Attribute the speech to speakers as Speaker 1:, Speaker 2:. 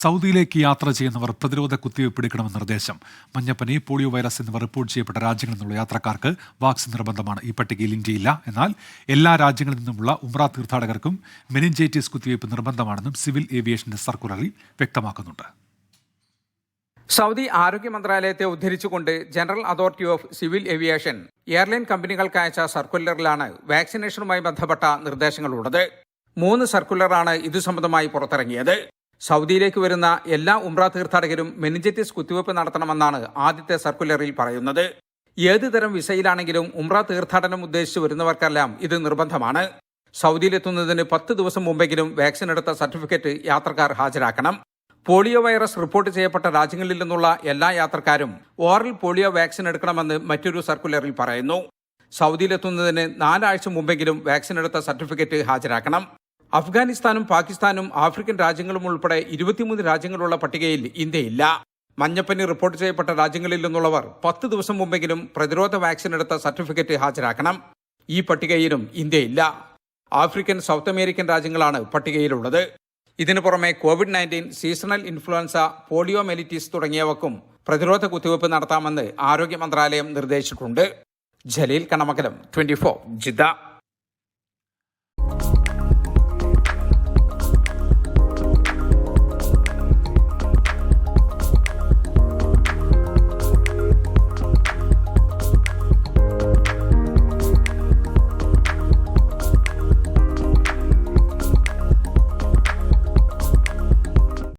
Speaker 1: സൗദിയിലേക്ക് യാത്ര ചെയ്യുന്നവർ പ്രതിരോധ കുത്തിവയ്പ് എടുക്കണമെന്ന നിർദ്ദേശം. മഞ്ഞപ്പനി, പോളിയോ വൈറസ് എന്നിവ റിപ്പോർട്ട് ചെയ്യപ്പെട്ട രാജ്യങ്ങളിൽ നിന്നുള്ള യാത്രക്കാർക്ക് വാക്സിൻ നിർബന്ധമാണ്. ഈ പട്ടികയിൽ ഇന്ത്യയില്ല. എന്നാൽ എല്ലാ രാജ്യങ്ങളിൽ നിന്നുമുള്ള ഉംറ തീർത്ഥാടകർക്കും മെനിഞ്ചൈറ്റിസ് കുത്തിവയ്പ് നിർബന്ധമാണെന്നും സിവിൽ ഏവിയേഷന്റെ സർക്കുലറിൽ വ്യക്തമാക്കുന്നുണ്ട്.
Speaker 2: സൗദി ആരോഗ്യ മന്ത്രാലയത്തെ ഉദ്ധരിച്ചുകൊണ്ട് general authority of civil aviation airline കമ്പനികൾക്ക് അയച്ച സർക്കുലറിലാണ് വാക്സിനേഷനുമായി ബന്ധപ്പെട്ട നിർദ്ദേശങ്ങളുള്ളത്. 3 സർക്കുലറാണ് ഇതു സംബന്ധമായി പുറത്തിറങ്ങിയത്. സൗദിയിലേക്ക് വരുന്ന എല്ലാ ഉംറ തീർത്ഥാടകരും മെനിഞ്ചൈറ്റിസ് കുത്തിവയ്പ് നടത്തണമെന്നാണ് ആദ്യത്തെ സർക്കുലറിൽ പറയുന്നത്. ഏത് തരം വിസയിലാണെങ്കിലും ഉംറ തീർത്ഥാടനം ഉദ്ദേശിച്ച് വരുന്നവർക്കെല്ലാം ഇത് നിർബന്ധമാണ്. സൗദിയിലെത്തുന്നതിന് 10 ദിവസം മുമ്പെങ്കിലും വാക്സിൻ എടുത്ത സർട്ടിഫിക്കറ്റ് യാത്രക്കാർ ഹാജരാക്കണം. പോളിയോ വൈറസ് റിപ്പോർട്ട് ചെയ്യപ്പെട്ട രാജ്യങ്ങളിൽ നിന്നുള്ള എല്ലാ യാത്രക്കാരും ഓറൽ പോളിയോ വാക്സിൻ എടുക്കണമെന്ന് മറ്റൊരു സർക്കുലറിൽ പറയുന്നു. സൗദിയിലെത്തുന്നതിന് 4 ആഴ്ച മുമ്പെങ്കിലും വാക്സിൻ എടുത്ത സർട്ടിഫിക്കറ്റ് ഹാജരാക്കണം. അഫ്ഗാനിസ്ഥാനും പാകിസ്ഥാനും ആഫ്രിക്കൻ രാജ്യങ്ങളും ഉൾപ്പെടെ 23 രാജ്യങ്ങളുള്ള പട്ടികയിൽ ഇന്ത്യയില്ല. മഞ്ഞപ്പനി റിപ്പോർട്ട് ചെയ്യപ്പെട്ട രാജ്യങ്ങളിൽ നിന്നുള്ളവർ 10 ദിവസം മുമ്പെങ്കിലും പ്രതിരോധ വാക്സിൻ എടുത്ത സർട്ടിഫിക്കറ്റ് ഹാജരാക്കണം. ഈ പട്ടികയിലും ഇന്ത്യയില്ല. ആഫ്രിക്കൻ, സൗത്ത് അമേരിക്കൻ രാജ്യങ്ങളാണ് പട്ടികയിലുള്ളത്. ഇതിനു പുറമെ COVID-19, സീസണൽ ഇൻഫ്ലുവൻസ, പോളിയോമെലിറ്റിസ് തുടങ്ങിയവക്കും പ്രതിരോധ കുത്തിവയ്പ് നടത്താമെന്ന് ആരോഗ്യ മന്ത്രാലയം നിർദ്ദേശിച്ചിട്ടുണ്ട്. ജലീൽ കണമകലം, 24, ജിദ്ദ.